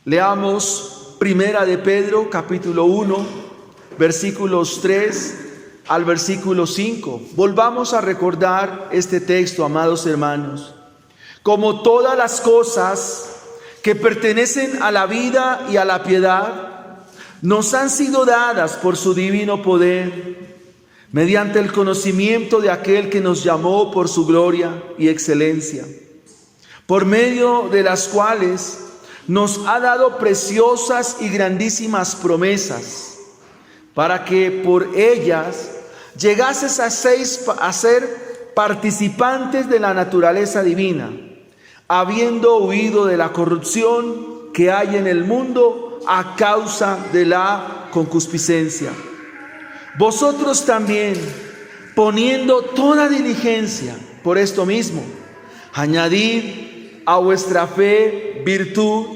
Leamos Primera de Pedro, capítulo 1, versículos 3 al versículo 5. Volvamos a recordar este texto, amados hermanos. Como todas las cosas que pertenecen a la vida y a la piedad, nos han sido dadas por su divino poder, mediante el conocimiento de aquel que nos llamó por su gloria y excelencia, por medio de las cuales nos ha dado preciosas y grandísimas promesas, para que por ellas llegases a ser participantes de la naturaleza divina, habiendo huido de la corrupción que hay en el mundo a causa de la concupiscencia. Vosotros también, poniendo toda diligencia por esto mismo, añadid a vuestra fe virtud,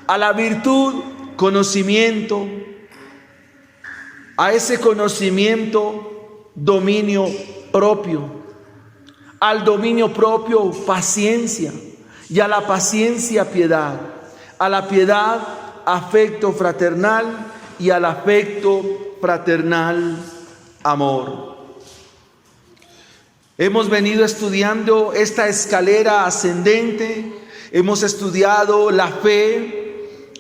a la virtud conocimiento, a ese conocimiento dominio propio, al dominio propio paciencia, y a la paciencia piedad, a la piedad afecto fraternal, y al afecto fraternal amor. Hemos venido estudiando esta escalera ascendente, hemos estudiado la fe,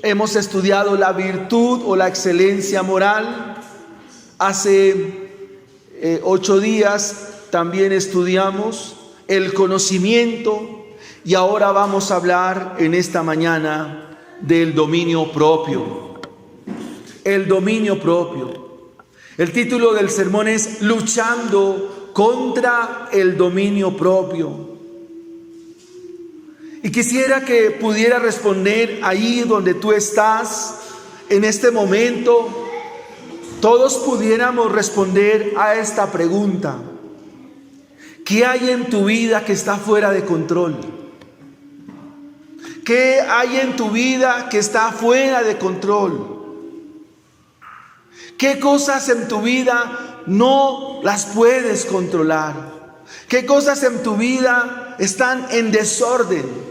hemos estudiado la virtud o la excelencia moral. Hace 8 días también estudiamos el conocimiento y ahora vamos a hablar en esta mañana del dominio propio. El dominio propio. El título del sermón es Luchando contra el dominio propio. Y quisiera que pudiera responder ahí donde tú estás, en este momento, todos pudiéramos responder a esta pregunta. ¿Qué hay en tu vida que está fuera de control? ¿Qué hay en tu vida que está fuera de control? ¿Qué cosas en tu vida no las puedes controlar? ¿Qué cosas en tu vida están en desorden?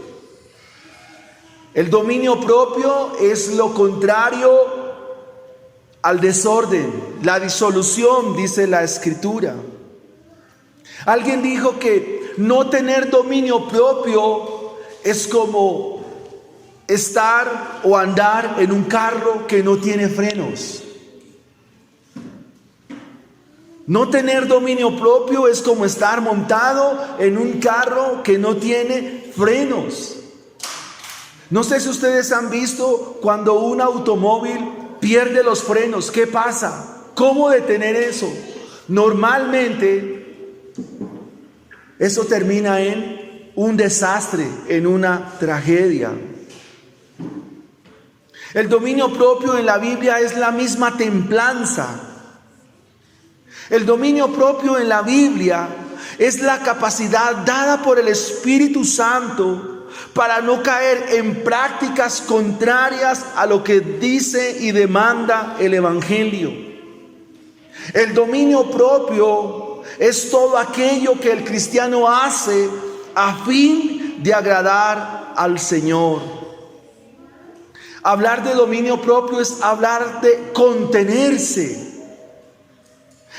El dominio propio es lo contrario al desorden, la disolución, dice la Escritura. Alguien dijo que no tener dominio propio es como estar o andar en un carro que no tiene frenos. No tener dominio propio es como estar montado en un carro que no tiene frenos. No sé si ustedes han visto cuando un automóvil pierde los frenos, ¿qué pasa? ¿Cómo detener eso? Normalmente eso termina en un desastre, en una tragedia. El dominio propio en la Biblia es la misma templanza. El dominio propio en la Biblia es la capacidad dada por el Espíritu Santo para no caer en prácticas contrarias a lo que dice y demanda el Evangelio. El dominio propio es todo aquello que el cristiano hace a fin de agradar al Señor. Hablar de dominio propio es hablar de contenerse.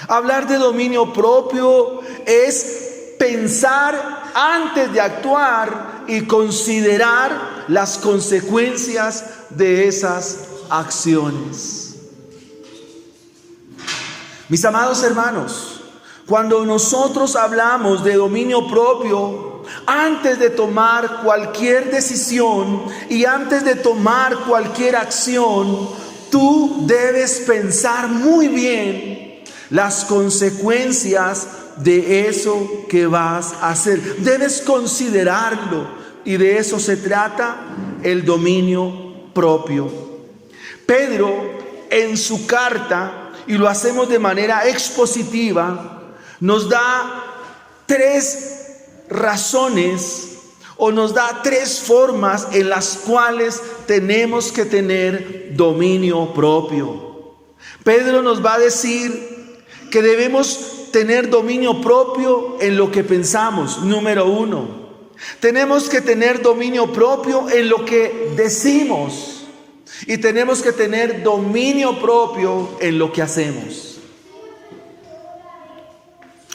Hablar de dominio propio es pensar antes de actuar y considerar las consecuencias de esas acciones. Mis amados hermanos, cuando nosotros hablamos de dominio propio, antes de tomar cualquier decisión y antes de tomar cualquier acción, tú debes pensar muy bien las consecuencias de eso que vas a hacer. Debes considerarlo, y de eso se trata el dominio propio. Pedro, en su carta, y lo hacemos de manera expositiva, nos da 3 razones o nos da 3 formas en las cuales tenemos que tener dominio propio. Pedro nos va a decir que debemos tener dominio propio en lo que pensamos. Número 1, tenemos que tener dominio propio en lo que decimos. Y tenemos que tener dominio propio en lo que hacemos.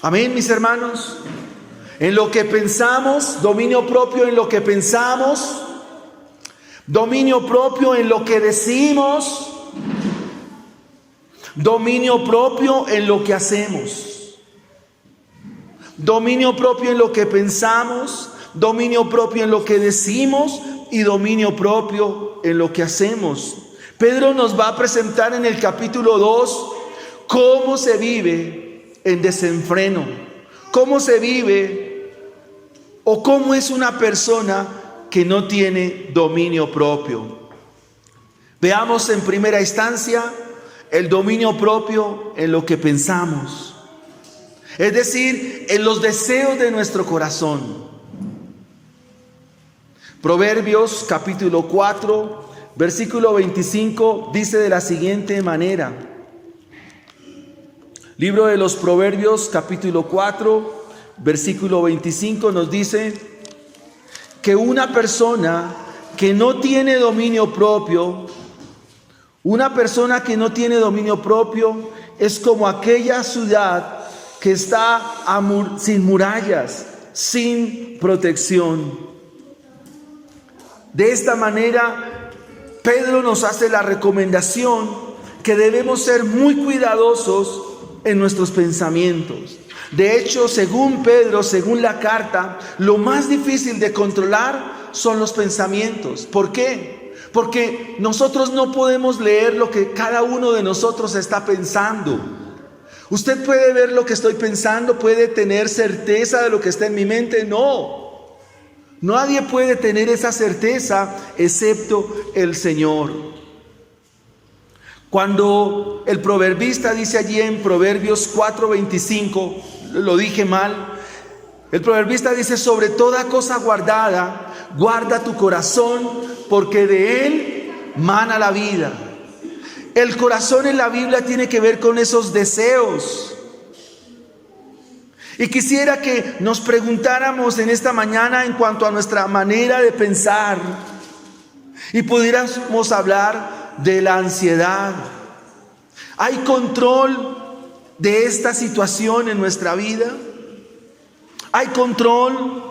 Amén, mis hermanos. En lo que pensamos, dominio propio en lo que pensamos, dominio propio en lo que decimos, dominio propio en lo que hacemos. Dominio propio en lo que pensamos, dominio propio en lo que decimos y dominio propio en lo que hacemos. Pedro nos va a presentar en el capítulo 2 cómo se vive en desenfreno, cómo se vive o cómo es una persona que no tiene dominio propio. Veamos en primera instancia el dominio propio en lo que pensamos, es decir, en los deseos de nuestro corazón. Proverbios capítulo 4, versículo 25 dice de la siguiente manera. Libro de los Proverbios capítulo 4, versículo 25 nos dice que una persona que no tiene dominio propio, es como aquella ciudad que está sin murallas, sin protección. De esta manera, Pedro nos hace la recomendación que debemos ser muy cuidadosos en nuestros pensamientos. De hecho, según Pedro, según la carta, lo más difícil de controlar son los pensamientos. ¿Por qué? Porque nosotros no podemos leer lo que cada uno de nosotros está pensando. Usted puede ver lo que estoy pensando, puede tener certeza de lo que está en mi mente. No. Nadie puede tener esa certeza excepto el Señor. Cuando el proverbista dice allí en Proverbios 4:25, lo dije mal, el proverbista dice: sobre toda cosa guardada, guarda tu corazón, porque de él mana la vida. El corazón en la Biblia tiene que ver con esos deseos. Y quisiera que nos preguntáramos en esta mañana en cuanto a nuestra manera de pensar y pudiéramos hablar de la ansiedad. ¿Hay control de esta situación en nuestra vida? ¿Hay control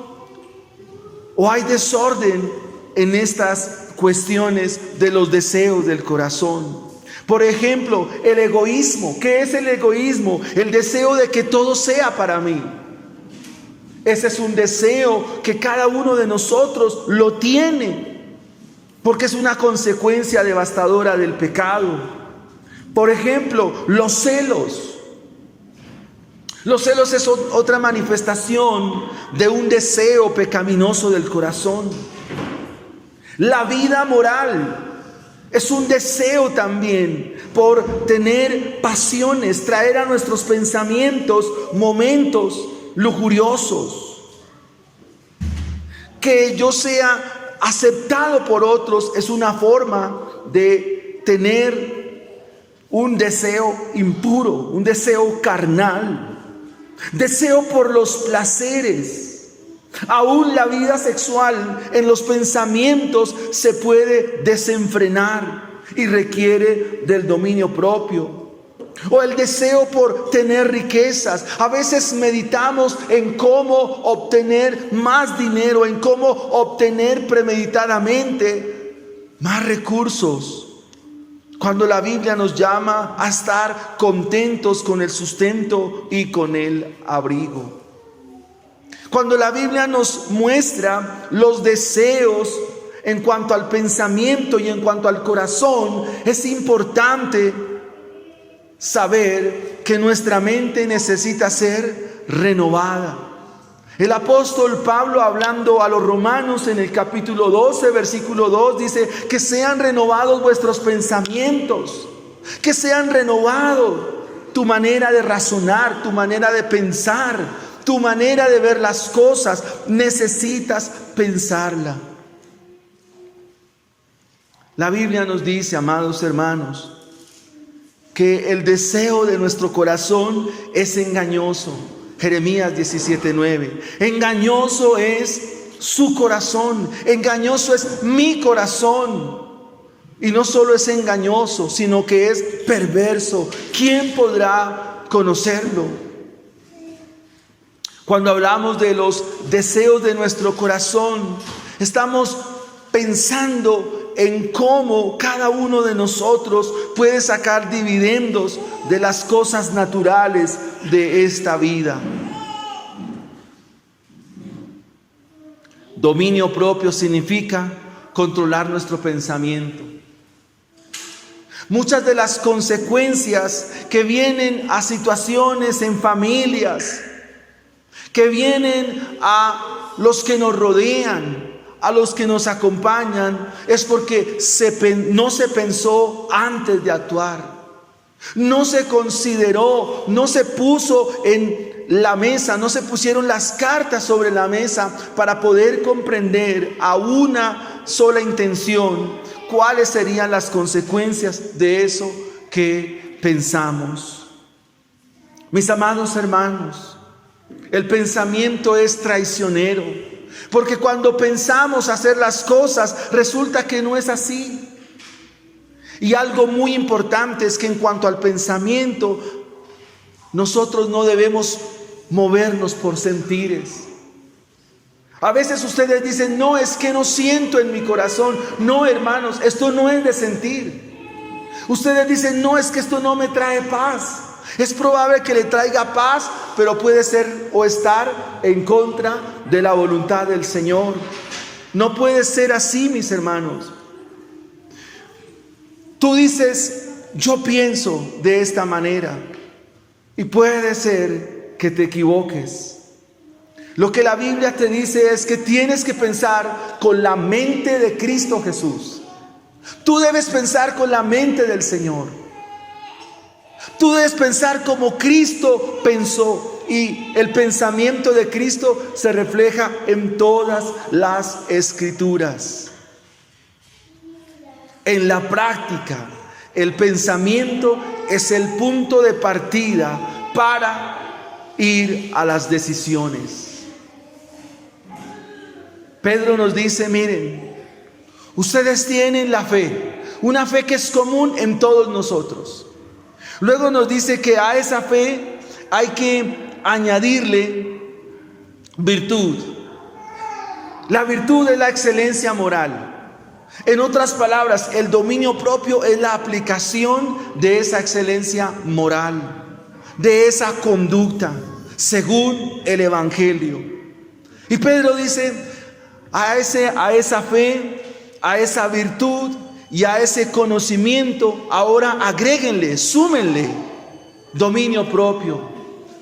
o hay desorden en estas cuestiones de los deseos del corazón? Por ejemplo, el egoísmo. ¿Qué es el egoísmo? El deseo de que todo sea para mí. Ese es un deseo que cada uno de nosotros lo tiene, porque es una consecuencia devastadora del pecado. Por ejemplo, los celos. Los celos es otra manifestación de un deseo pecaminoso del corazón. La vida moral es un deseo también por tener pasiones, traer a nuestros pensamientos momentos lujuriosos. Que yo sea aceptado por otros es una forma de tener un deseo impuro, un deseo carnal, deseo por los placeres. Aún la vida sexual en los pensamientos se puede desenfrenar y requiere del dominio propio. O el deseo por tener riquezas. A veces meditamos en cómo obtener más dinero, en cómo obtener premeditadamente más recursos, cuando la Biblia nos llama a estar contentos con el sustento y con el abrigo. Cuando la Biblia nos muestra los deseos en cuanto al pensamiento y en cuanto al corazón, es importante saber que nuestra mente necesita ser renovada. El apóstol Pablo, hablando a los romanos en el capítulo 12, versículo 2, dice: que sean renovados vuestros pensamientos, que sean renovados tu manera de razonar, tu manera de pensar, tu manera de ver las cosas. Necesitas pensarla. La Biblia nos dice, amados hermanos, que el deseo de nuestro corazón es engañoso. Jeremías 17:9. Engañoso es su corazón, engañoso es mi corazón. Y no solo es engañoso, sino que es perverso. ¿Quién podrá conocerlo? Cuando hablamos de los deseos de nuestro corazón, estamos pensando en cómo cada uno de nosotros puede sacar dividendos de las cosas naturales de esta vida. Dominio propio significa controlar nuestro pensamiento. Muchas de las consecuencias que vienen a situaciones en familias, que vienen a los que nos rodean, a los que nos acompañan, es porque no se pensó antes de actuar. No se consideró, no se puso en la mesa, no se pusieron las cartas sobre la mesa para poder comprender a una sola intención cuáles serían las consecuencias de eso que pensamos. Mis amados hermanos, el pensamiento es traicionero, porque cuando pensamos hacer las cosas, resulta que no es así. Y algo muy importante es que en cuanto al pensamiento, nosotros no debemos movernos por sentires. A veces ustedes dicen, no, es que no siento en mi corazón. No, hermanos, esto no es de sentir. Ustedes dicen, no, es que esto no me trae paz. Es probable que le traiga paz, pero puede ser o estar en contra de la voluntad del Señor. No puede ser así, mis hermanos. Tú dices, yo pienso de esta manera, y puede ser que te equivoques. Lo que la Biblia te dice es que tienes que pensar con la mente de Cristo Jesús. Tú debes pensar con la mente del Señor. Tú debes pensar como Cristo pensó, y el pensamiento de Cristo se refleja en todas las Escrituras. En la práctica, el pensamiento es el punto de partida para ir a las decisiones. Pedro nos dice, miren, ustedes tienen la fe, una fe que es común en todos nosotros. Luego nos dice que a esa fe hay que añadirle virtud. La virtud es la excelencia moral. En otras palabras, el dominio propio es la aplicación de esa excelencia moral, de esa conducta, según el Evangelio. Y Pedro dice, a esa fe, a esa virtud y a ese conocimiento, ahora agréguenle, súmenle dominio propio.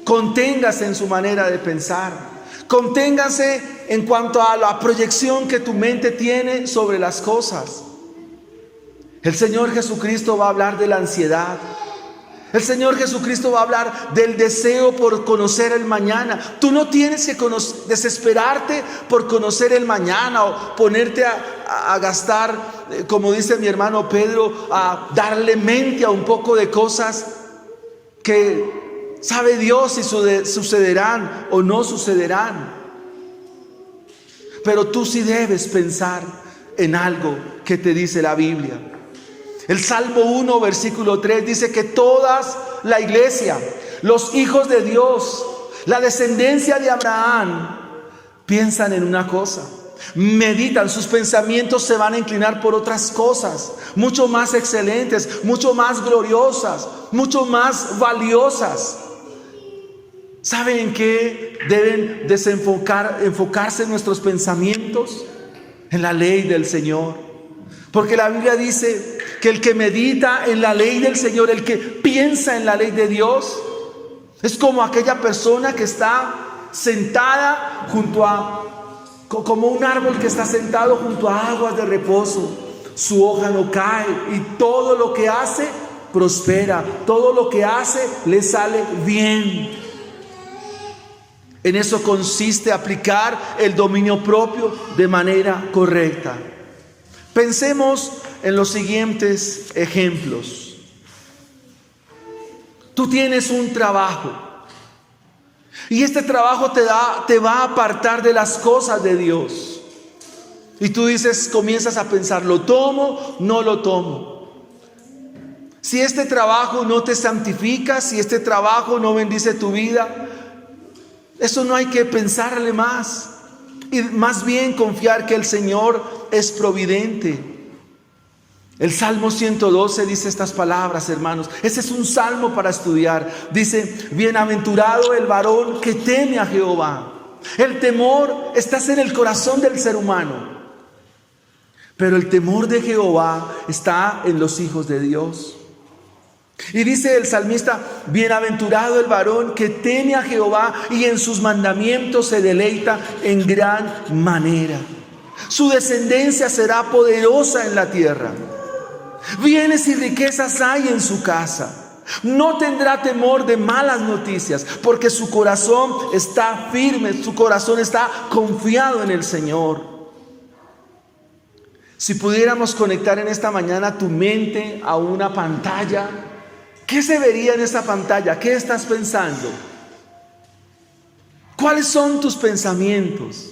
Conténgase en su manera de pensar. Conténgase en cuanto a la proyección que tu mente tiene sobre las cosas. El Señor Jesucristo va a hablar de la ansiedad. El Señor Jesucristo va a hablar del deseo por conocer el mañana. Tú no tienes que desesperarte por conocer el mañana o ponerte a gastar, como dice mi hermano Pedro, a darle mente a un poco de cosas que sabe Dios si sucederán o no sucederán. Pero tú sí debes pensar en algo que te dice la Biblia. El Salmo 1, versículo 3 dice que toda la iglesia, los hijos de Dios, la descendencia de Abraham, piensan en una cosa, meditan, sus pensamientos se van a inclinar por otras cosas, mucho más excelentes, mucho más gloriosas, mucho más valiosas. ¿Saben en qué deben enfocarse nuestros pensamientos? En la ley del Señor. Porque la Biblia dice que el que medita en la ley del Señor, el que piensa en la ley de Dios, es como aquella persona que está sentada como un árbol que está sentado junto a aguas de reposo. Su hoja no cae y todo lo que hace prospera, todo lo que hace le sale bien. En eso consiste aplicar el dominio propio de manera correcta. Pensemos en los siguientes ejemplos. Tú tienes un trabajo y este trabajo te va a apartar de las cosas de Dios. Y tú dices, comienzas a pensar, ¿lo tomo? ¿No lo tomo? Si este trabajo no te santifica, si este trabajo no bendice tu vida, eso no hay que pensarle más. Y más bien confiar que el Señor es providente. El Salmo 112 dice estas palabras, hermanos. Ese es un salmo para estudiar. Dice, bienaventurado el varón que teme a Jehová. El temor está en el corazón del ser humano, pero el temor de Jehová está en los hijos de Dios. Y dice el salmista, bienaventurado el varón que teme a Jehová y en sus mandamientos se deleita en gran manera. Su descendencia será poderosa en la tierra. Bienes y riquezas hay en su casa. No tendrá temor de malas noticias, porque su corazón está firme, su corazón está confiado en el Señor. Si pudiéramos conectar en esta mañana tu mente a una pantalla, ¿qué se vería en esa pantalla? ¿Qué estás pensando? ¿Cuáles son tus pensamientos?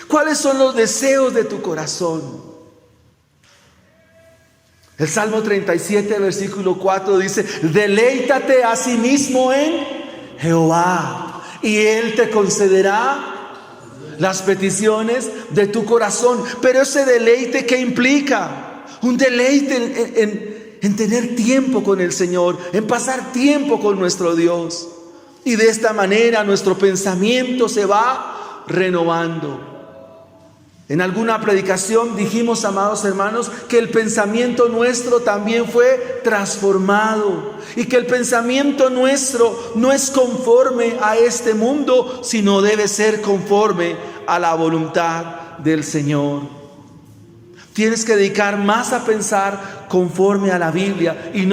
¿Cuáles son los deseos de tu corazón? El Salmo 37, versículo 4 dice, deleítate a sí mismo en Jehová y Él te concederá las peticiones de tu corazón. Pero ese deleite, ¿qué implica? Un deleite en tener tiempo con el Señor, en pasar tiempo con nuestro Dios. Y de esta manera nuestro pensamiento se va renovando. En alguna predicación dijimos, amados hermanos, que el pensamiento nuestro también fue transformado y que el pensamiento nuestro no es conforme a este mundo, sino debe ser conforme a la voluntad del Señor. Tienes que dedicar más a pensar conforme a la Biblia y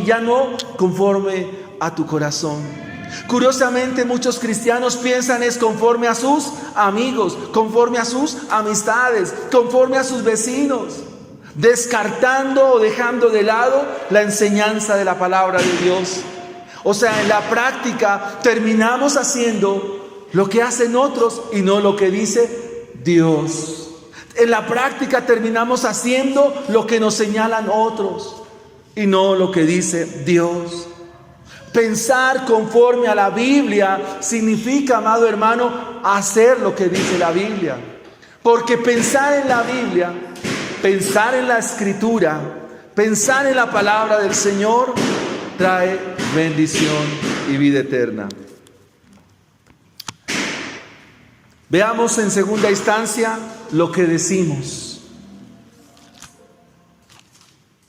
ya no conforme a tu corazón. Curiosamente, muchos cristianos piensan es conforme a sus amigos, conforme a sus amistades, conforme a sus vecinos, descartando o dejando de lado la enseñanza de la palabra de Dios. O sea, en la práctica terminamos haciendo lo que hacen otros y no lo que dice Dios. En la práctica terminamos haciendo lo que nos señalan otros y no lo que dice Dios. Pensar conforme a la Biblia significa, amado hermano, hacer lo que dice la Biblia. Porque pensar en la Biblia, pensar en la Escritura, pensar en la palabra del Señor, trae bendición y vida eterna. Veamos en segunda instancia lo que decimos.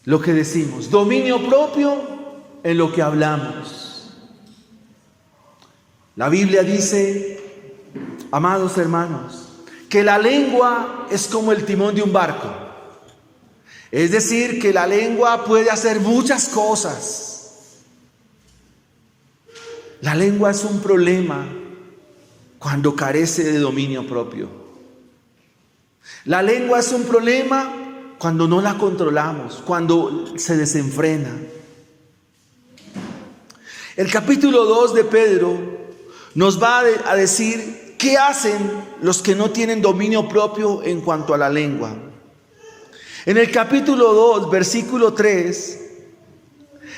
Lo que decimos. Dominio propio en lo que hablamos. La Biblia dice, amados hermanos, que la lengua es como el timón de un barco. Es decir, que la lengua puede hacer muchas cosas. La lengua es un problema cuando carece de dominio propio. La lengua es un problema cuando no la controlamos, cuando se desenfrena. El capítulo 2 de Pedro nos va a decir qué hacen los que no tienen dominio propio en cuanto a la lengua. En el capítulo 2, versículo 3,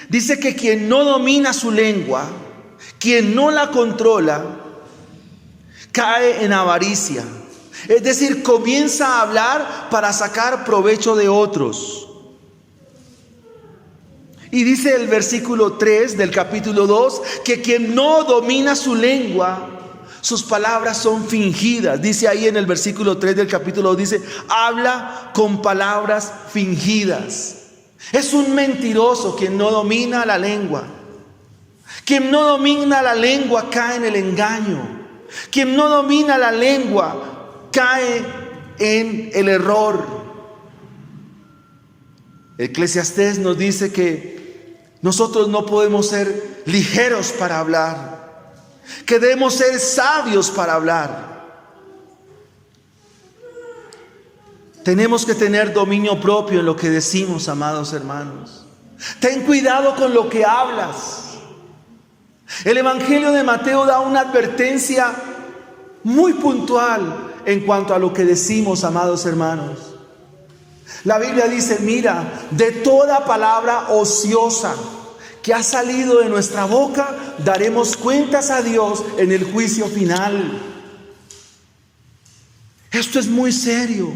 dice que quien no domina su lengua, quien no la controla, cae en avaricia. Es decir, comienza a hablar para sacar provecho de otros. Y dice el versículo 3 del capítulo 2 que quien no domina su lengua, sus palabras son fingidas. Dice ahí en el versículo 3 del capítulo 2, dice, habla con palabras fingidas. Es un mentiroso quien no domina la lengua. Quien no domina la lengua cae en el engaño. Quien no domina la lengua cae en el error. Eclesiastés nos dice que nosotros no podemos ser ligeros para hablar, que debemos ser sabios para hablar. Tenemos que tener dominio propio en lo que decimos, amados hermanos. Ten cuidado con lo que hablas. El Evangelio de Mateo da una advertencia muy puntual en cuanto a lo que decimos, amados hermanos. La Biblia dice, mira, de toda palabra ociosa que ha salido de nuestra boca, daremos cuentas a Dios en el juicio final. Esto es muy serio,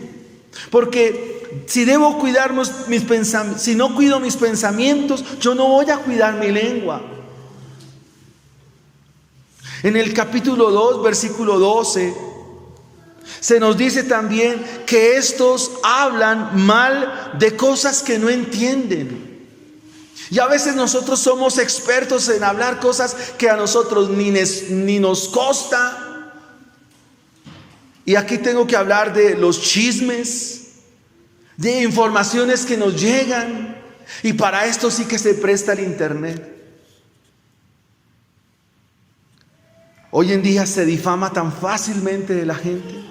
porque si debo cuidar mis pensamientos, si no cuido mis pensamientos, yo no voy a cuidar mi lengua. En el capítulo 2, versículo 12, se nos dice también que estos hablan mal de cosas que no entienden. Y a veces nosotros somos expertos en hablar cosas que a nosotros ni nos consta. Y aquí tengo que hablar de los chismes, de informaciones que nos llegan. Y para esto sí que se presta el internet. Hoy en día se difama tan fácilmente de la gente.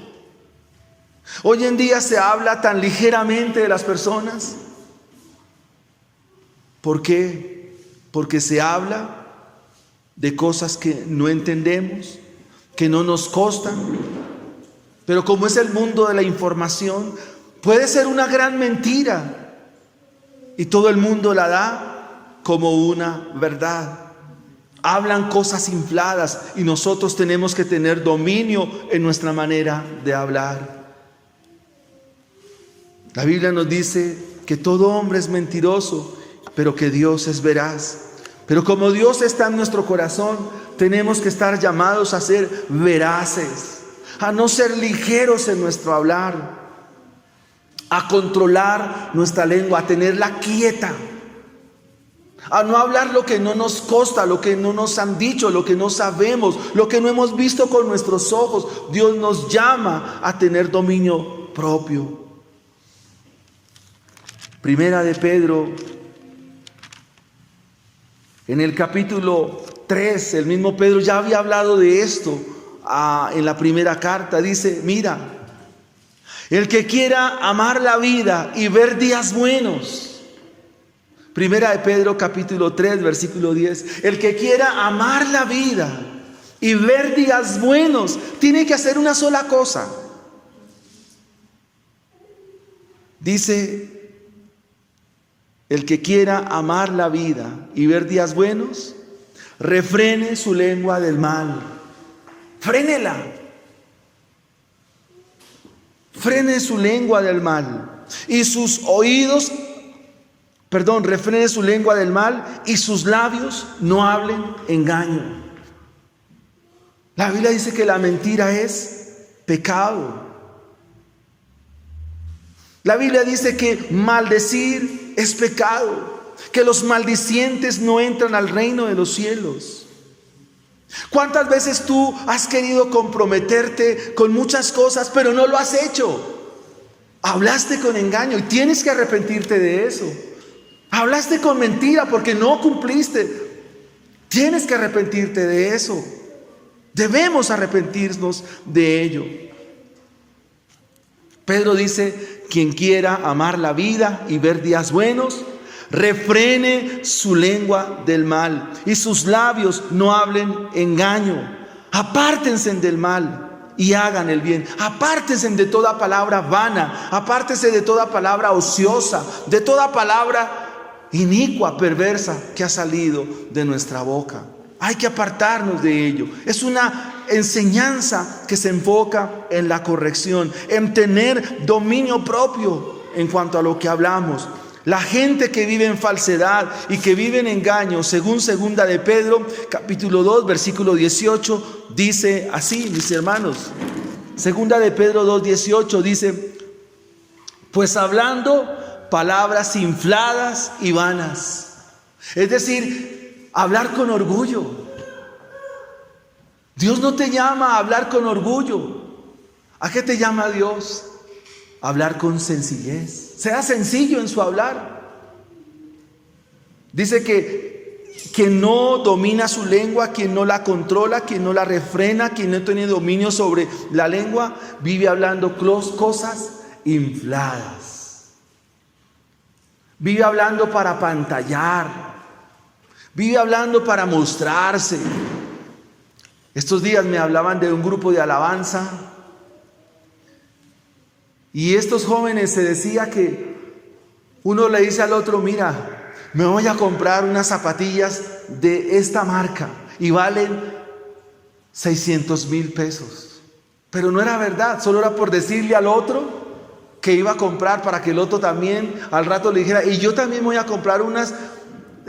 Hoy en día se habla tan ligeramente de las personas. ¿Por qué? Porque se habla de cosas que no entendemos, que no nos costan. Pero como es el mundo de la información, puede ser una gran mentira y todo el mundo la da como una verdad. Hablan cosas infladas y nosotros tenemos que tener dominio en nuestra manera de hablar. La Biblia nos dice que todo hombre es mentiroso, pero que Dios es veraz. Pero como Dios está en nuestro corazón, tenemos que estar llamados a ser veraces, a no ser ligeros en nuestro hablar, a controlar nuestra lengua, a tenerla quieta, a no hablar lo que no nos consta, lo que no nos han dicho, lo que no sabemos, lo que no hemos visto con nuestros ojos. Dios nos llama a tener dominio propio. Primera de Pedro, en el capítulo 3, el mismo Pedro ya había hablado de esto en la primera carta. Dice, mira, el que quiera amar la vida y ver días buenos. Primera de Pedro capítulo 3, versículo 10. El que quiera amar la vida y ver días buenos, tiene que hacer una sola cosa. Dice, el que quiera amar la vida y ver días buenos, refrene su lengua del mal. Frénela. Frene su lengua del mal. Y sus oídos, refrene su lengua del mal y sus labios no hablen engaño. La Biblia dice que la mentira es pecado. La Biblia dice que maldecir es pecado, que los maldicientes no entran al reino de los cielos. ¿Cuántas veces tú has querido comprometerte con muchas cosas, pero no lo has hecho? Hablaste con engaño y tienes que arrepentirte de eso. Hablaste con mentira porque no cumpliste. Tienes que arrepentirte de eso. Debemos arrepentirnos de ello. Pedro dice, quien quiera amar la vida y ver días buenos, refrene su lengua del mal y sus labios no hablen engaño. Apártense del mal y hagan el bien. Apártense de toda palabra vana, apártense de toda palabra ociosa, de toda palabra inicua, perversa que ha salido de nuestra boca. Hay que apartarnos de ello. Es una enseñanza que se enfoca en la corrección, en tener dominio propio en cuanto a lo que hablamos. La gente que vive en falsedad y que vive en engaño, según segunda de Pedro, capítulo 2, versículo 18, dice así, mis hermanos. Segunda de Pedro 2, 18 dice, pues hablando palabras infladas y vanas. Es decir, hablar con orgullo. Dios no te llama a hablar con orgullo. ¿A qué te llama Dios? Hablar con sencillez. Sea sencillo en su hablar. Dice que quien no domina su lengua, quien no la controla, quien no la refrena, quien no tiene dominio sobre la lengua, vive hablando cosas infladas. Vive hablando para apantallar. Vive hablando para mostrarse. Estos días me hablaban de un grupo de alabanza Y estos jóvenes se decía que uno le dice al otro, mira, me voy a comprar unas zapatillas de esta marca y valen 600,000 pesos. Pero no era verdad, solo era por decirle al otro que iba a comprar para que el otro también al rato le dijera, y yo también voy a comprar unas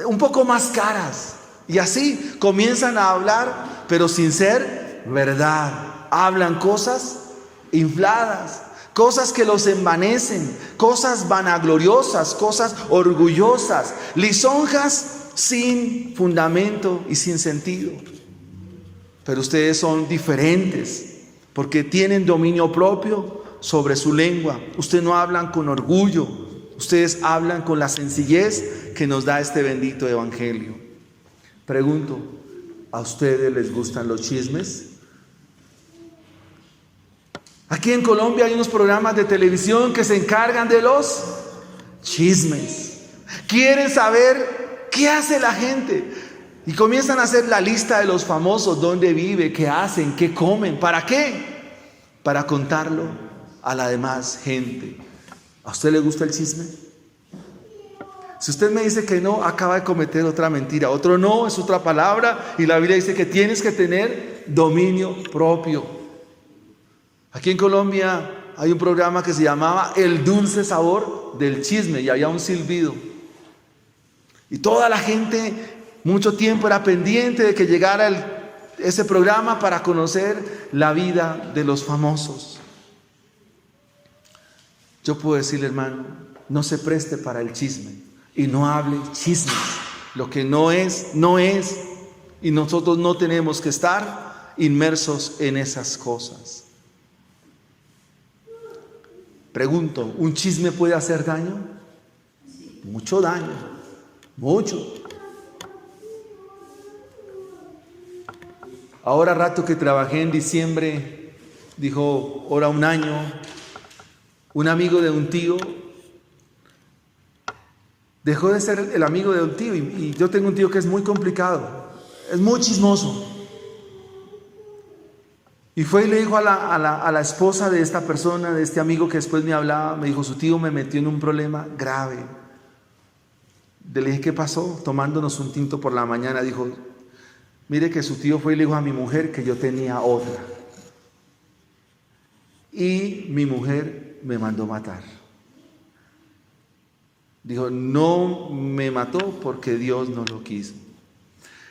un poco más caras. Y así comienzan a hablar, pero sin ser verdad. Hablan cosas infladas, cosas que los envanecen, cosas vanagloriosas, cosas orgullosas, lisonjas sin fundamento y sin sentido. Pero ustedes son diferentes porque tienen dominio propio sobre su lengua. Ustedes no hablan con orgullo, ustedes hablan con la sencillez que nos da este bendito evangelio. Pregunto, ¿a ustedes les gustan los chismes? Aquí en Colombia hay unos programas de televisión que se encargan de los chismes. Quieren saber qué hace la gente y comienzan a hacer la lista de los famosos, dónde vive, qué hacen, qué comen, ¿para qué? Para contarlo a la demás gente. ¿A usted le gusta el chisme? Si usted me dice que no, acaba de cometer otra mentira. Otro no es otra palabra, y la Biblia dice que tienes que tener dominio propio. Aquí en Colombia hay un programa que se llamaba El Dulce Sabor del Chisme, y había un silbido. Y toda la gente mucho tiempo era pendiente de que llegara ese programa para conocer la vida de los famosos. Yo puedo decirle, hermano, no se preste para el chisme y no hable chismes. Lo que no es, no es. Y nosotros no tenemos que estar inmersos en esas cosas. Pregunto, ¿un chisme puede hacer daño? Mucho daño, mucho. Ahora rato que trabajé en diciembre, dijo, ahora un año, un amigo de un tío dejó de ser el amigo de un tío, y yo tengo un tío que es muy complicado, es muy chismoso. Y fue y le dijo a la esposa de esta persona, de este amigo que después me hablaba, me dijo, su tío me metió en un problema grave. Le dije, ¿qué pasó? Tomándonos un tinto por la mañana, dijo, mire que su tío fue y le dijo a mi mujer que yo tenía otra. Y mi mujer me mandó matar. Dijo, no me mató porque Dios no lo quiso.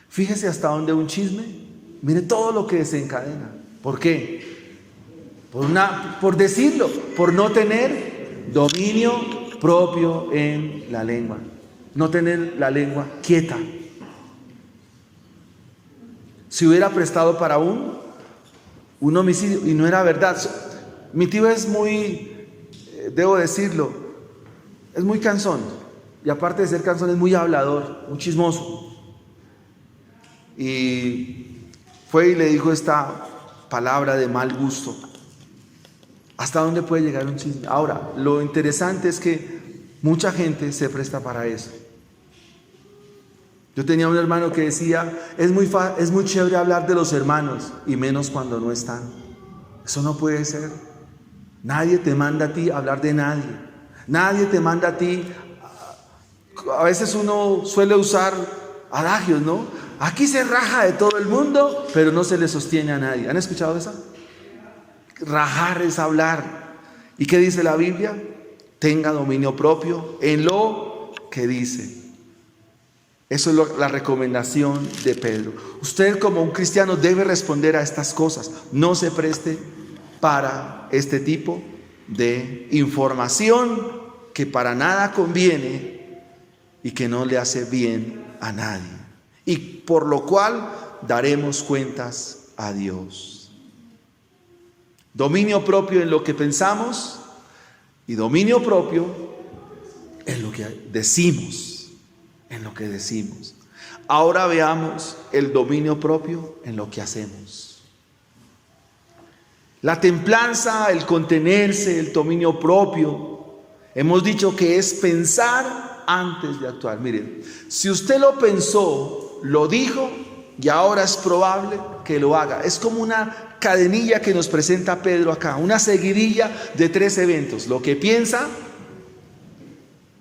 Fíjese hasta dónde un chisme, mire todo lo que desencadena. ¿Por qué? Por decirlo, por no tener dominio propio en la lengua, no tener la lengua quieta. Si hubiera prestado para un homicidio y no era verdad. Mi tío es muy, debo decirlo, es muy cansón, y aparte de ser cansón es muy hablador, un chismoso. Y fue y le dijo esta palabra de mal gusto. ¿Hasta dónde puede llegar un chisme? Ahora, lo interesante es que mucha gente se presta para eso. Yo tenía un hermano que decía, es muy chévere hablar de los hermanos, y menos cuando no están. Eso no puede ser. Nadie te manda a ti a hablar de nadie. Nadie te manda a ti. A veces uno suele usar adagios, ¿no? Aquí se raja de todo el mundo, pero no se le sostiene a nadie. ¿Han escuchado eso? Rajar es hablar. ¿Y qué dice la Biblia? Tenga dominio propio en lo que dice. Eso es la recomendación de Pedro. Usted como un cristiano debe responder a estas cosas. No se preste para este tipo de información que para nada conviene y que no le hace bien a nadie. Y por lo cual daremos cuentas a Dios. Dominio propio en lo que pensamos y dominio propio en lo que decimos. En lo que decimos. Ahora veamos el dominio propio en lo que hacemos. La templanza, el contenerse, el dominio propio, hemos dicho que es pensar antes de actuar. Miren, si usted lo pensó, lo dijo, y ahora es probable que lo haga. Es como una cadenilla que nos presenta Pedro acá, una seguidilla de 3 eventos: lo que piensa,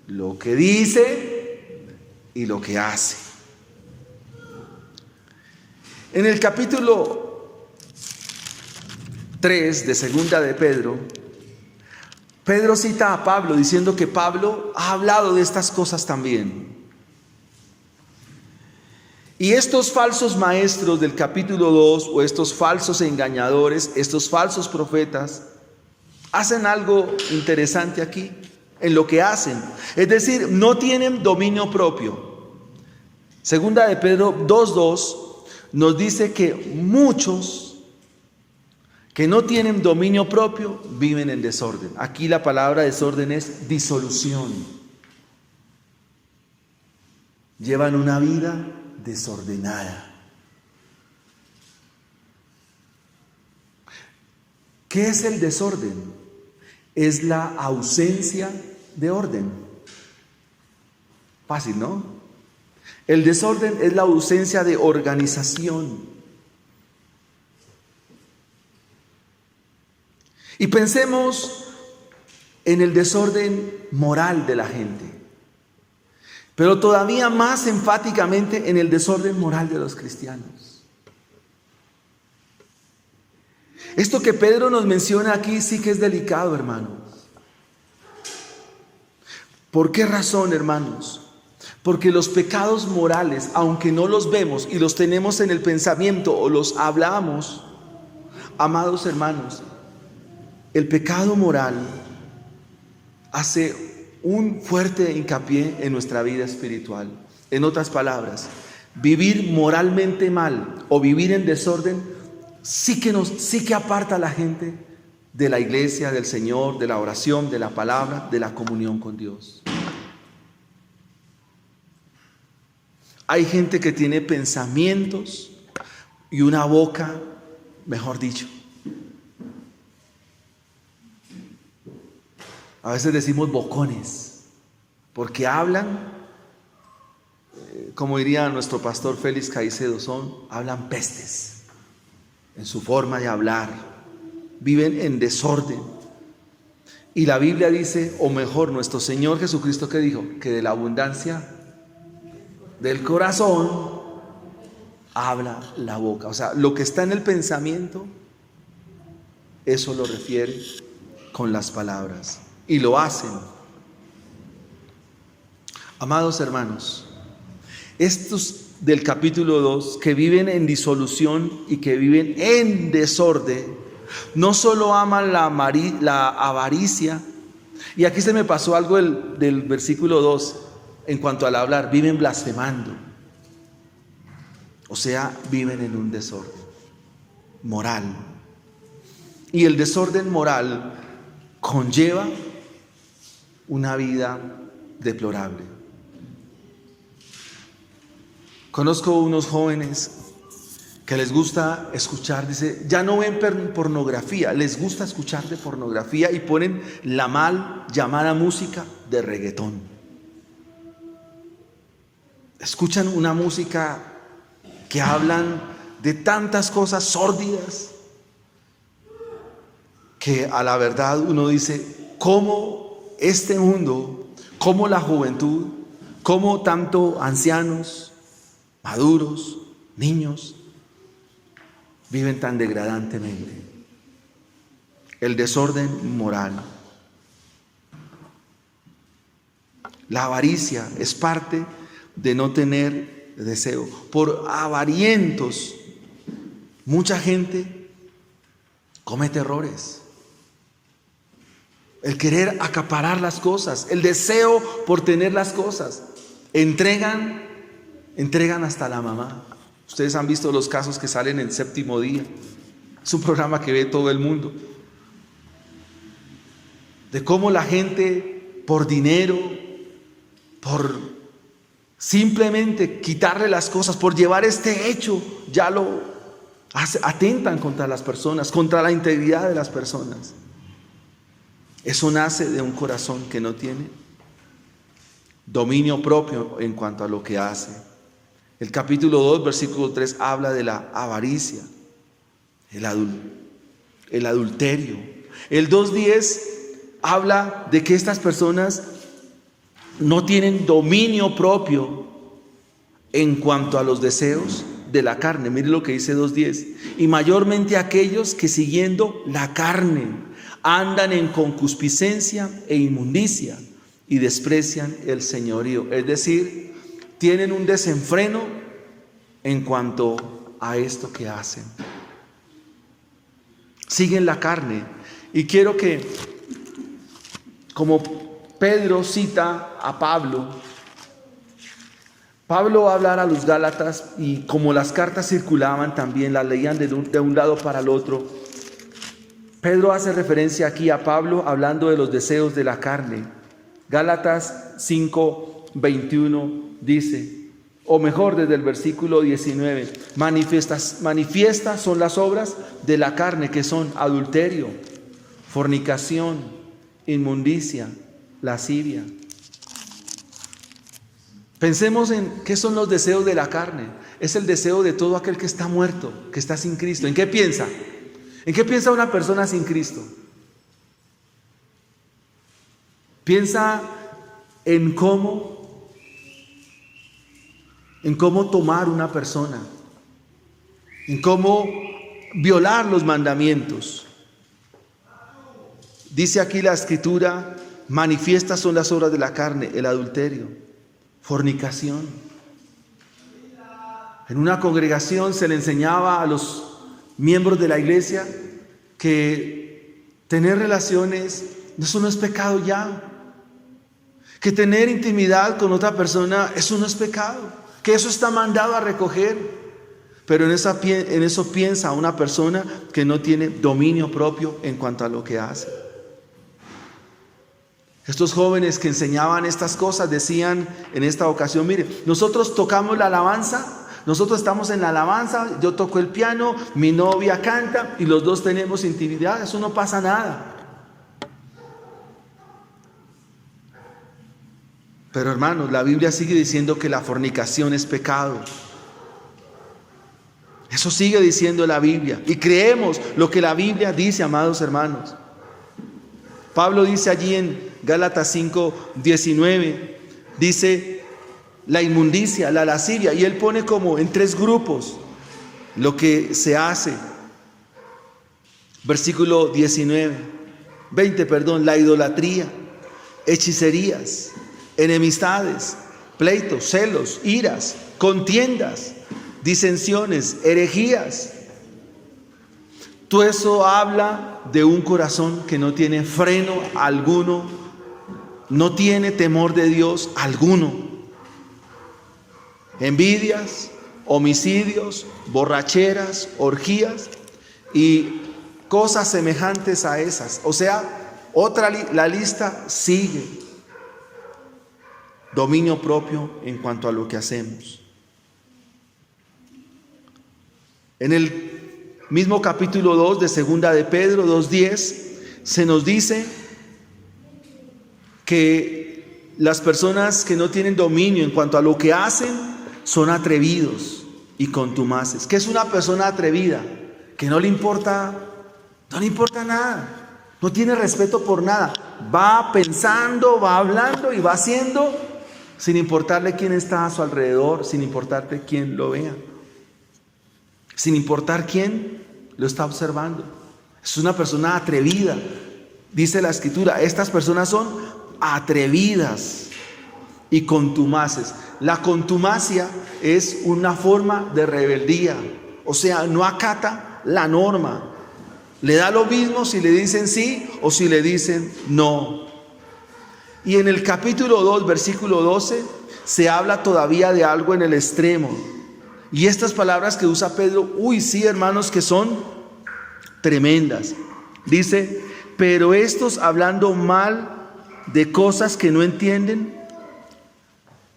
lo que dice y lo que hace. En el capítulo 3 de Segunda de Pedro, Pedro cita a Pablo diciendo que Pablo ha hablado de estas cosas también. Y estos falsos maestros del capítulo 2, o estos falsos engañadores, estos falsos profetas, hacen algo interesante aquí en lo que hacen. Es decir, no tienen dominio propio. Segunda de Pedro 2:2 nos dice que muchos que no tienen dominio propio viven en desorden. Aquí la palabra desorden es disolución. Llevan una vida desordenada. ¿Qué es el desorden? Es la ausencia de orden. Fácil, ¿no? El desorden es la ausencia de organización. Y pensemos en el desorden moral de la gente, pero todavía más enfáticamente en el desorden moral de los cristianos. Esto que Pedro nos menciona aquí sí que es delicado, hermanos. ¿Por qué razón, hermanos? Porque los pecados morales, aunque no los vemos y los tenemos en el pensamiento o los hablamos, amados hermanos, el pecado moral hace un fuerte hincapié en nuestra vida espiritual. En otras palabras, vivir moralmente mal o vivir en desorden sí que aparta a la gente de la iglesia, del Señor, de la oración, de la palabra, de la comunión con Dios. Hay gente que tiene pensamientos y una boca, mejor dicho. A veces decimos bocones, porque hablan, como diría nuestro pastor Félix Caicedo, hablan pestes en su forma de hablar, viven en desorden. Y la Biblia dice, o mejor, nuestro Señor Jesucristo, que dijo, que de la abundancia del corazón habla la boca. O sea, lo que está en el pensamiento, eso lo refiere con las palabras. Y lo hacen. Amados hermanos, estos del capítulo 2 que viven en disolución y que viven en desorden, no solo aman la avaricia, y aquí se me pasó algo del versículo 2 en cuanto al hablar, viven blasfemando. O sea, viven en un desorden moral. Y el desorden moral conlleva una vida deplorable. Conozco unos jóvenes que les gusta escuchar, dice, ya no ven pornografía, les gusta escuchar de pornografía y ponen la mal llamada música de reggaetón. Escuchan una música que hablan de tantas cosas sórdidas que a la verdad uno dice, ¿cómo este mundo, cómo la juventud, cómo tanto ancianos, maduros, niños, viven tan degradantemente? El desorden moral. La avaricia es parte de no tener deseo. Por avarientos, mucha gente comete errores. El querer acaparar las cosas, el deseo por tener las cosas. Entregan hasta la mamá. Ustedes han visto los casos que salen en Séptimo Día. Es un programa que ve todo el mundo. De cómo la gente por dinero, por simplemente quitarle las cosas, por llevar este hecho, ya lo atentan contra las personas, contra la integridad de las personas. Eso nace de un corazón que no tiene dominio propio en cuanto a lo que hace. El capítulo 2, versículo 3 habla de la avaricia, el adulterio. El 2:10 habla de que estas personas no tienen dominio propio en cuanto a los deseos de la carne. Mire lo que dice 2:10. Y mayormente aquellos que siguiendo la carne andan en concupiscencia e inmundicia y desprecian el señorío. Es decir, tienen un desenfreno en cuanto a esto que hacen. Siguen la carne. Y quiero que, como Pedro cita a Pablo va a hablar a los Gálatas, y como las cartas circulaban también, las leían de un lado para el otro. Pedro hace referencia aquí a Pablo hablando de los deseos de la carne. Gálatas 5:21 dice, o mejor desde el versículo 19, manifiestas son las obras de la carne, que son adulterio, fornicación, inmundicia, lascivia. Pensemos en qué son los deseos de la carne. Es el deseo de todo aquel que está muerto, que está sin Cristo. ¿En qué piensa? ¿En qué piensa una persona sin Cristo? Piensa en cómo tomar una persona, en cómo violar los mandamientos. Dice aquí la Escritura, manifiestas son las obras de la carne, el adulterio, fornicación. En una congregación se le enseñaba a los miembros de la iglesia que tener relaciones, eso no es pecado ya. Que tener intimidad con otra persona, eso no es pecado. Que eso está mandado a recoger. Pero en eso piensa una persona que no tiene dominio propio en cuanto a lo que hace. Estos jóvenes que enseñaban estas cosas decían en esta ocasión, mire, nosotros tocamos la alabanza, nosotros estamos en la alabanza, yo toco el piano, mi novia canta y los dos tenemos intimidad, eso no pasa nada. Pero hermanos, la Biblia sigue diciendo que la fornicación es pecado. Eso sigue diciendo la Biblia y creemos lo que la Biblia dice, amados hermanos. Pablo dice allí en Gálatas 5:19, dice la inmundicia, la lascivia, y él pone como en 3 grupos lo que se hace. Versículo 20, la idolatría, hechicerías, enemistades, pleitos, celos, iras, contiendas, disensiones, herejías. Todo eso habla de un corazón que no tiene freno alguno, no tiene temor de Dios alguno. Envidias, homicidios, borracheras, orgías y cosas semejantes a esas. O sea, la lista sigue. Dominio propio en cuanto a lo que hacemos. En el mismo capítulo 2 de segunda de Pedro 2:10 se nos dice que las personas que no tienen dominio en cuanto a lo que hacen son atrevidos y contumaces. ¿Qué es una persona atrevida? Que no le importa nada, no tiene respeto por nada, va pensando, va hablando y va haciendo sin importarle quién está a su alrededor, sin importarle quién lo vea, sin importar quién lo está observando. Es una persona atrevida. Dice la Escritura, estas personas son atrevidas y contumaces. La contumacia es una forma de rebeldía, o sea, no acata la norma. Le da lo mismo si le dicen sí o si le dicen no. Y en el capítulo 2, versículo 12, se habla todavía de algo en el extremo. Y estas palabras que usa Pedro, sí, hermanos, que son tremendas. Dice, pero estos hablando mal de cosas que no entienden,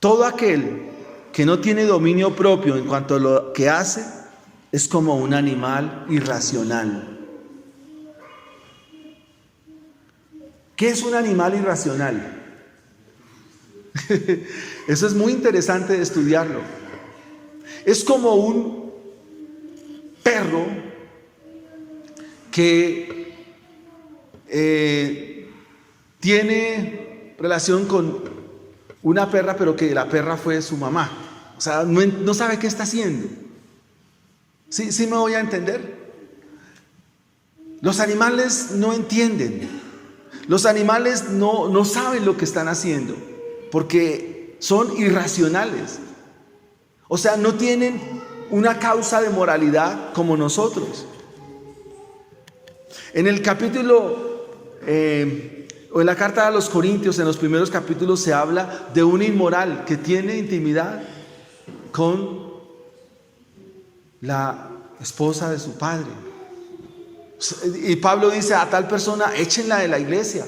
todo aquel que no tiene dominio propio en cuanto a lo que hace, es como un animal irracional. ¿Qué es un animal irracional? Eso es muy interesante de estudiarlo. Es como un perro que tiene relación con una perra, pero que la perra fue su mamá. O sea, no sabe qué está haciendo. ¿Sí me voy a entender? Los animales no entienden. Los animales no saben lo que están haciendo, porque son irracionales. O sea, no tienen una causa de moralidad como nosotros. En el capítulo, o en la carta a los Corintios, en los primeros capítulos, se habla de un inmoral que tiene intimidad con la esposa de su padre. Y Pablo dice a tal persona, échenla de la iglesia.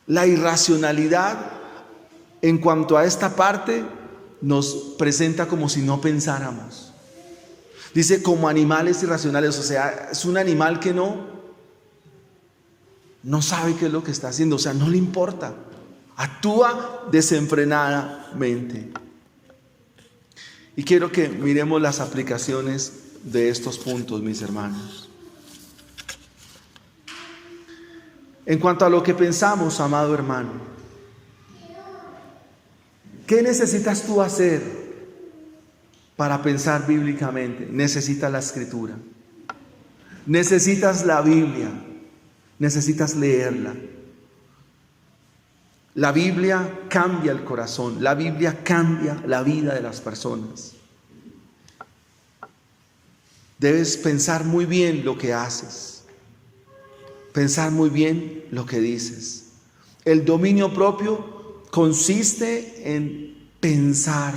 La irracionalidad en cuanto a esta parte nos presenta como si no pensáramos. Dice como animales irracionales, o sea, es un animal que no sabe qué es lo que está haciendo, o sea, no le importa. Actúa desenfrenadamente. Y quiero que miremos las aplicaciones de estos puntos, mis hermanos. En cuanto a lo que pensamos, amado hermano, ¿qué necesitas tú hacer para pensar bíblicamente? Necesitas la Escritura, necesitas la Biblia, necesitas leerla. La Biblia cambia el corazón, la Biblia cambia la vida de las personas. Debes pensar muy bien lo que haces, pensar muy bien lo que dices. El dominio propio consiste en pensar.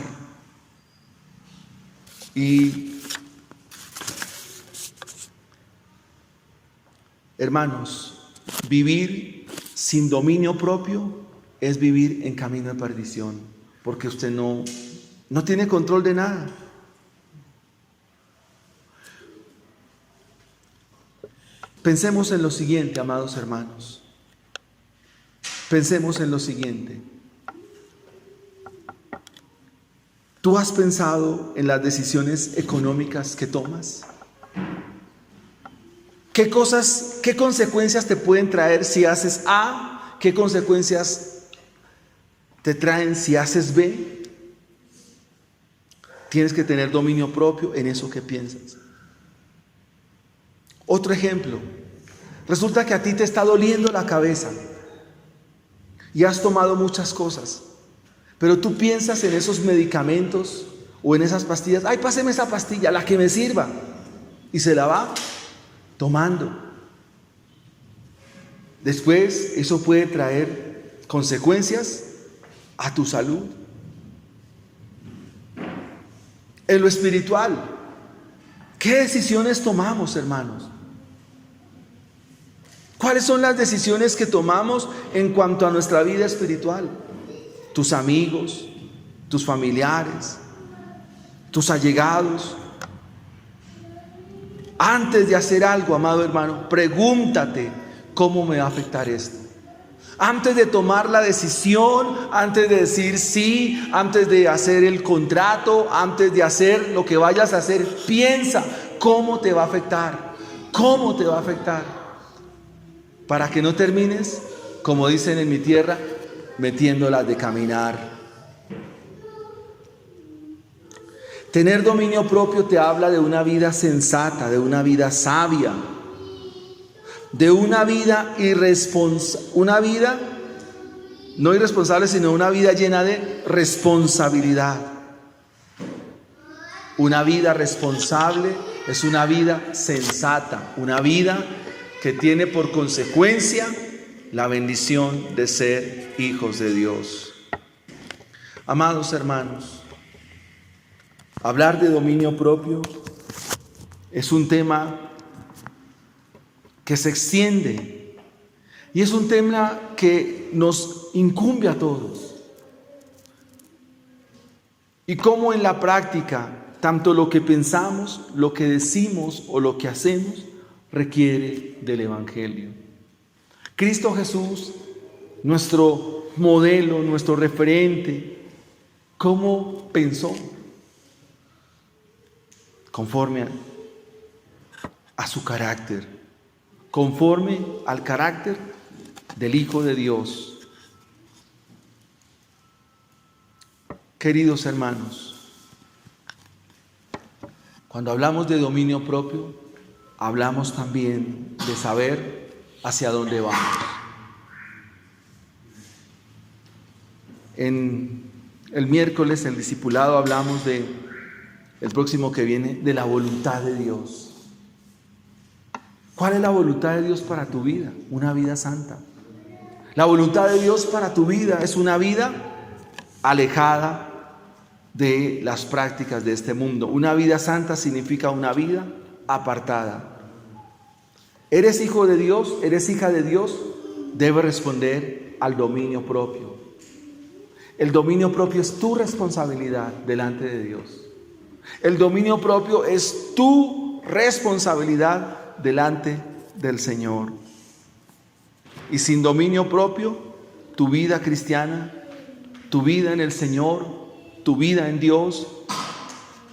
Y hermanos, vivir sin dominio propio es vivir en camino de perdición, porque usted no tiene control de nada. Pensemos en lo siguiente, amados hermanos. Pensemos en lo siguiente. ¿Tú has pensado en las decisiones económicas que tomas? ¿Qué consecuencias te pueden traer si haces A? ¿Qué consecuencias te traen si haces B? Tienes que tener dominio propio en eso que piensas. Otro ejemplo, resulta que a ti te está doliendo la cabeza y has tomado muchas cosas, pero tú piensas en esos medicamentos o en esas pastillas. Ay, páseme esa pastilla, la que me sirva, y se la va tomando. Después eso puede traer consecuencias a tu salud. En lo espiritual, ¿qué decisiones tomamos, hermanos? ¿Cuáles son las decisiones que tomamos en cuanto a nuestra vida espiritual? Tus amigos, tus familiares, tus allegados. Antes de hacer algo, amado hermano, pregúntate, ¿cómo me va a afectar esto? Antes de tomar la decisión, antes de decir sí, antes de hacer el contrato, antes de hacer lo que vayas a hacer, piensa cómo te va a afectar, cómo te va a afectar, para que no termines, como dicen en mi tierra, metiéndolas de caminar. Tener dominio propio te habla de una vida sensata, de una vida sabia, de una vida no irresponsable, sino una vida llena de responsabilidad. Una vida responsable es una vida sensata, una vida que tiene por consecuencia la bendición de ser hijos de Dios. Amados hermanos, hablar de dominio propio es un tema que se extiende y es un tema que nos incumbe a todos. Y cómo en la práctica, tanto lo que pensamos, lo que decimos o lo que hacemos requiere del Evangelio. Cristo Jesús, nuestro modelo, nuestro referente, ¿Cómo pensó? Conforme a su carácter, conforme al carácter del Hijo de Dios. Queridos hermanos, cuando hablamos de dominio propio, hablamos también de saber hacia dónde vamos. En el miércoles, el discipulado, hablamos el próximo que viene, de la voluntad de Dios. ¿Cuál es la voluntad de Dios para tu vida? Una vida santa. La voluntad de Dios para tu vida es una vida alejada de las prácticas de este mundo. Una vida santa significa una vida apartada. ¿Eres hijo de Dios? ¿Eres hija de Dios? Debes responder al dominio propio. El dominio propio es tu responsabilidad delante de Dios. El dominio propio es tu responsabilidad delante del Señor. Y sin dominio propio, tu vida cristiana, tu vida en el Señor, tu vida en Dios,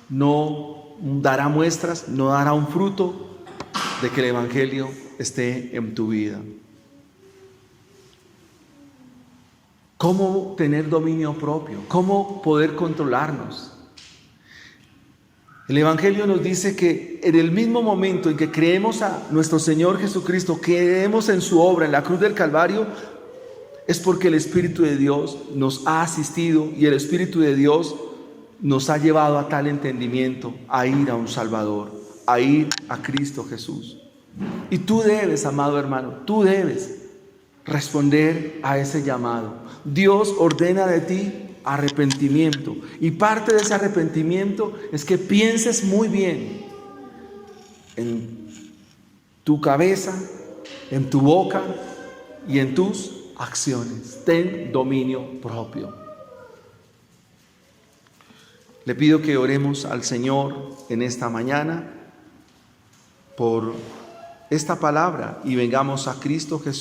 no dará muestras, no dará un fruto de que el Evangelio esté en tu vida. ¿Cómo tener dominio propio? ¿Cómo poder controlarnos? El Evangelio nos dice que en el mismo momento en que creemos a nuestro Señor Jesucristo, creemos en su obra en la cruz del Calvario, es porque el Espíritu de Dios nos ha asistido y el Espíritu de Dios nos ha llevado a tal entendimiento, a ir a un Salvador, a ir a Cristo Jesús. Y tú debes, amado hermano, tú debes responder a ese llamado. Dios ordena de ti arrepentimiento, y parte de ese arrepentimiento es que pienses muy bien en tu cabeza, en tu boca y en tus acciones. Ten dominio propio. Le pido que oremos al Señor en esta mañana por esta palabra y vengamos a Cristo Jesús.